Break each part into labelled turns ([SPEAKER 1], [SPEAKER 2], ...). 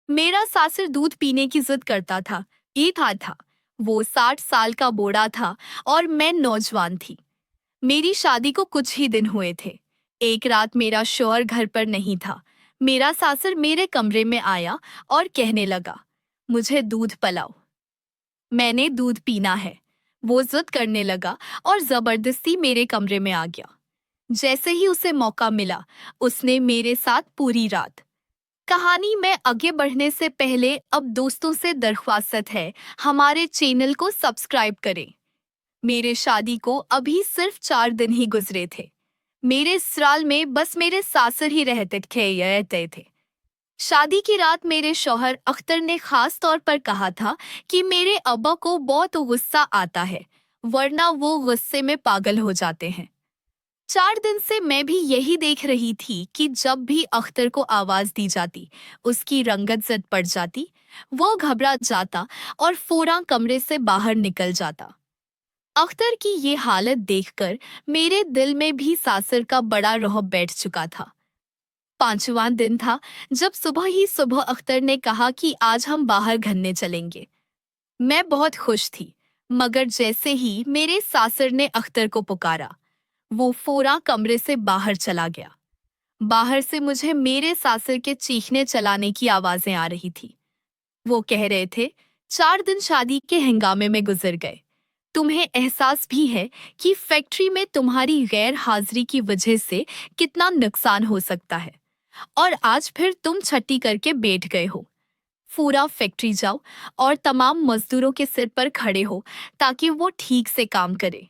[SPEAKER 1] मेरा सासर दूध पीने की जिद करता था। एक था। वो 60 साल का बूढ़ा था और मैं नौजवान थी। मेरी शादी को कुछ ही दिन हुए थे। एक रात मेरा शौहर घर पर नहीं था। मेरा सासर मेरे कमरे में आया और कहने लगा, मुझे दूध पिलाओ, मैंने दूध पीना है। वो जिद करने लगा और जबरदस्ती मेरे कमरे में आ गया। जैसे ही उसे मौका मिला, उसने मेरे साथ पूरी रात। कहानी में आगे बढ़ने से पहले अब दोस्तों से दरख्वास्त है, हमारे चैनल को सब्सक्राइब करें। मेरे शादी को अभी सिर्फ 4 दिन ही गुजरे थे। मेरे ससुराल में बस मेरे सासर ही रहते थे। शादी की रात मेरे शौहर अख्तर ने खास तौर पर कहा था कि मेरे अब्बा को बहुत गुस्सा आता है, वरना वो गुस्से में पागल हो जाते हैं। 4 दिन से मैं भी यही देख रही थी कि जब भी अख्तर को आवाज दी जाती, उसकी रंगत जद पड़ जाती, वो घबरा जाता और फौरन कमरे से बाहर निकल जाता। अख्तर की ये हालत देखकर मेरे दिल में भी सासर का बड़ा रौब बैठ चुका था। 5वां दिन था जब सुबह ही सुबह अख्तर ने कहा कि आज हम बाहर घूमने चलेंगे। मैं बहुत खुश थी, मगर जैसे ही मेरे सासर ने अख्तर को पुकारा, वो फौरन कमरे से बाहर चला गया। बाहर से मुझे मेरे सासर के चीखने चलाने की आवाजें आ रही थी। वो कह रहे थे, 4 दिन शादी के हंगामे में गुजर गए। तुम्हें एहसास भी है कि फैक्ट्री में तुम्हारी गैर हाजिरी की वजह से कितना नुकसान हो सकता है, और आज फिर तुम छट्टी करके बैठ गए हो। पूरा फैक्ट्री जाओ और तमाम मजदूरों के सिर पर खड़े हो ताकि वो ठीक से काम करे।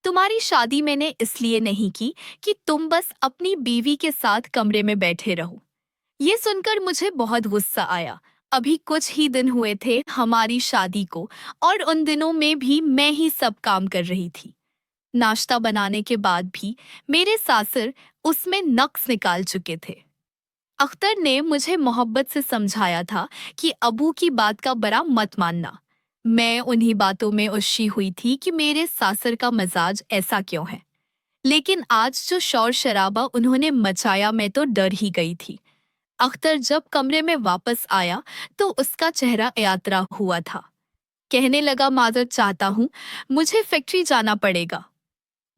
[SPEAKER 1] तुम्हारी शादी मैंने इसलिए नहीं की कि तुम बस अपनी बीवी के साथ कमरे में बैठे रहो। ये सुनकर मुझे बहुत गुस्सा आया। अभी कुछ ही दिन हुए थे हमारी शादी को, और उन दिनों में भी मैं ही सब काम कर रही थी। नाश्ता बनाने के बाद भी मेरे सासर उसमें नक्स निकाल चुके थे। अख्तर ने मुझे मोहब्बत से समझाया था कि अबू की बात का बड़ा मत मानना। मैं उन्हीं बातों में उलझी हुई थी कि मेरे सासर का मिजाज ऐसा क्यों है। लेकिन आज जो शोर शराबा उन्होंने मचाया, मैं तो डर ही गई थी। अख्तर जब कमरे में वापस आया तो उसका चेहरा यात्रा हुआ था। कहने लगा, माजरत चाहता हूँ, मुझे फैक्ट्री जाना पड़ेगा।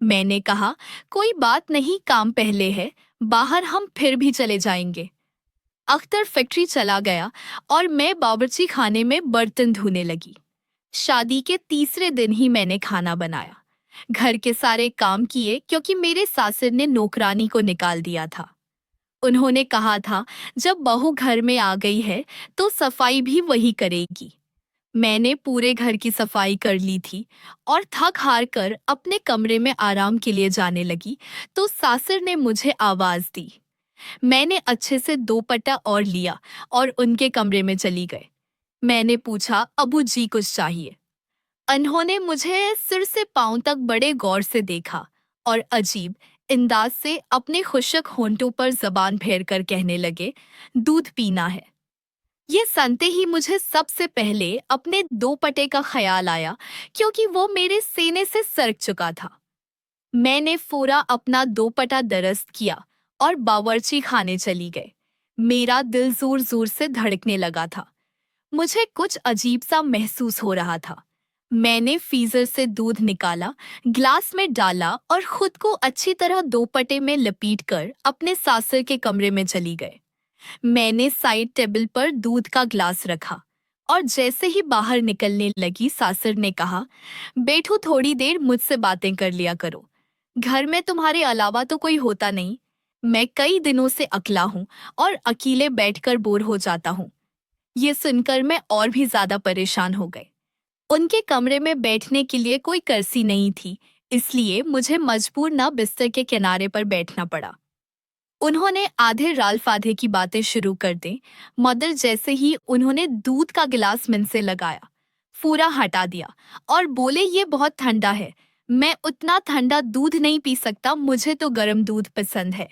[SPEAKER 1] मैंने कहा, कोई बात नहीं, काम पहले है, बाहर हम फिर भी चले जाएंगे। अख्तर फैक्ट्री चला गया और मैं बावर्ची खाने में बर्तन धोने लगी। शादी के तीसरे दिन ही मैंने खाना बनाया, घर के सारे काम किए, क्योंकि मेरे सासर ने नौकरानी को निकाल दिया था। उन्होंने कहा था, जब बहू घर में आ गई है तो सफाई भी वही करेगी। मैंने पूरे घर की सफाई कर ली थी और थक हार कर अपने कमरे में आराम के लिए जाने लगी तो सासर ने मुझे आवाज दी। मैंने अच्छे से 2 पटा और लिया और उनके कमरे में चली गई। मैंने पूछा, अबू जी कुछ चाहिए? उन्होंने मुझे सिर से पांव तक बड़े गौर से देखा और अजीब अंदाज से अपने खुशक होंठों पर जबान फेर कर कहने लगे, दूध पीना है। ये सुनते ही मुझे सबसे पहले अपने 2 पटे का ख्याल आया, क्योंकि वो मेरे सीने से सरक चुका था। मैंने पूरा अपना 2 पटा दरस्त किया और बावर्ची खाने चली गई। मेरा दिल जोर जोर से धड़कने लगा था। मुझे कुछ अजीब सा महसूस हो रहा था। मैंने फ्रीजर से दूध निकाला, ग्लास में डाला और खुद को अच्छी तरह 2 पटे में लपेटकर अपने सासर के कमरे में चली गई। मैंने साइड टेबल पर दूध का ग्लास रखा और जैसे ही बाहर निकलने लगी, सासर ने कहा, बैठो, थोड़ी देर मुझसे बातें कर लिया करो। घर में तुम्हारे अलावा तो कोई होता नहीं। मैं कई दिनों से अकेला हूँ और अकेले बैठकर बोर हो जाता हूँ। ये सुनकर मैं और भी ज्यादा परेशान हो गए। उनके कमरे में बैठने के लिए कोई कुर्सी नहीं थी, इसलिए मुझे मजबूर न बिस्तर के किनारे पर बैठना पड़ा। उन्होंने आधे राल्फ आधे की बातें शुरू कर दी, मगर जैसे ही उन्होंने दूध का गिलास मुंह से लगाया, पूरा हटा दिया और बोले, ये बहुत ठंडा है, मैं उतना ठंडा दूध नहीं पी सकता, मुझे तो गर्म दूध पसंद है।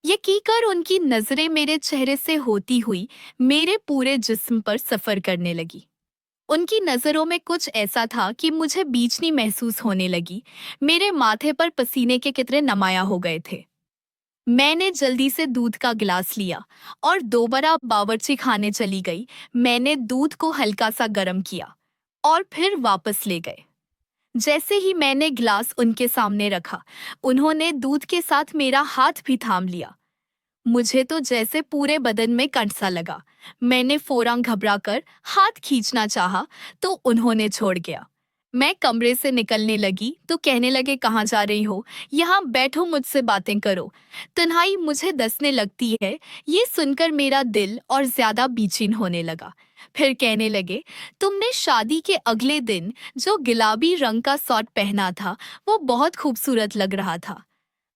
[SPEAKER 1] ये कहकर उनकी नजरें मेरे चेहरे से होती हुई मेरे पूरे जिस्म पर सफर करने लगी। उनकी नजरों में कुछ ऐसा था कि मुझे बेचैनी महसूस होने लगी। मेरे माथे पर पसीने के कितने नमाया हो गए थे। मैंने जल्दी से दूध का गिलास लिया और दोबारा बावर्ची खाने चली गई। मैंने दूध को हल्का सा गर्म किया और फिर वापस ले गए। जैसे ही मैंने गिलास उनके सामने रखा, उन्होंने दूध के साथ मेरा हाथ भी थाम लिया। मुझे तो जैसे पूरे बदन में कंठसा लगा। मैंने फौरन घबराकर हाथ खींचना चाहा, तो उन्होंने छोड़ गया। मैं कमरे से निकलने लगी तो कहने लगे, कहाँ जा रही हो? यहाँ बैठो, मुझसे बातें करो। तन्हाई मुझे डसने लगती है। ये सुनकर मेरा दिल और ज्यादा बेचैन होने लगा। फिर कहने लगे, तुमने शादी के अगले दिन जो गुलाबी रंग का शॉर्ट पहना था, वो बहुत खूबसूरत लग रहा था।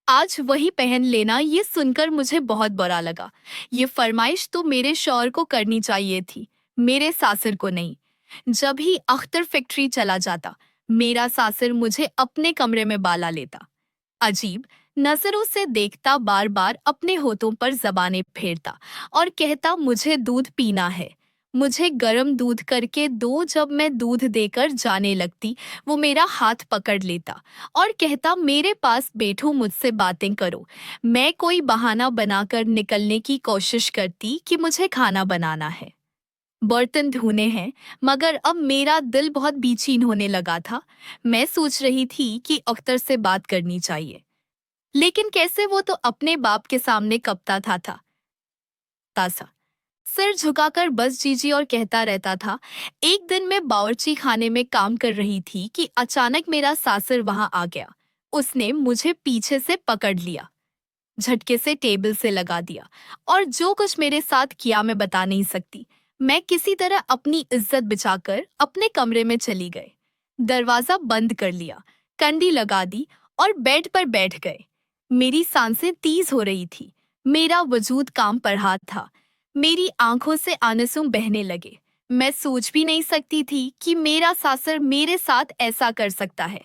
[SPEAKER 1] आज वही पहन लेना। ये सुनकर मुझे बहुत बुरा लगा। ये फरमाइश तो मेरे शौहर को करनी चाहिए थी, मेरे सासर को नहीं। जब ही अख्तर फैक्ट्री चला जाता, मेरा सासर मुझे अपने कमरे में बाला लेता। अजीब नजरों से देखता, बार बार अपने होठों पर जबानें फेरता और कहता, मुझे दूध पीना है, मुझे गर्म दूध करके दो। जब मैं दूध देकर जाने लगती, वो मेरा हाथ पकड़ लेता और कहता, मेरे पास बैठो, मुझसे बातें करो। मैं कोई बहाना बनाकर निकलने की कोशिश करती कि मुझे खाना बनाना है, बर्तन धोने हैं, मगर अब मेरा दिल बहुत बेचैन होने लगा था। मैं सोच रही थी कि अख्तर से बात करनी चाहिए, लेकिन कैसे? वो तो अपने बाप के सामने कपता था तासा सिर झुकाकर बस जीजी और कहता रहता था। एक दिन मैं बावर्ची खाने में काम कर रही थी कि अचानक मेरा सासर वहां आ गया। उसने मुझे पीछे से पकड़ लिया, झटके से टेबल से लगा दिया और जो कुछ मेरे साथ किया मैं बता नहीं सकती। मैं किसी तरह अपनी इज्जत बचाकर अपने कमरे में चली गई, दरवाजा बंद कर लिया, कंडी लगा दी और बेड पर बैठ गए। मेरी सांसें तेज हो रही थी, मेरा वजूद काम पर हाथ था। मेरी आंखों से आंसू बहने लगे। मैं सोच भी नहीं सकती थी कि मेरा सासर मेरे साथ ऐसा कर सकता है।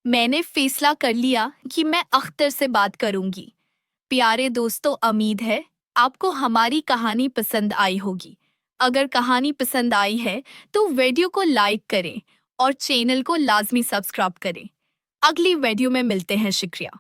[SPEAKER 1] मैंने फैसला कर लिया कि मैं अख्तर से बात करूंगी। प्यारे दोस्तों, उम्मीद है आपको हमारी कहानी पसंद आई होगी। अगर कहानी पसंद आई है तो वीडियो को लाइक करें और चैनल को लाजमी सब्सक्राइब करें। अगली वीडियो में मिलते हैं। शुक्रिया।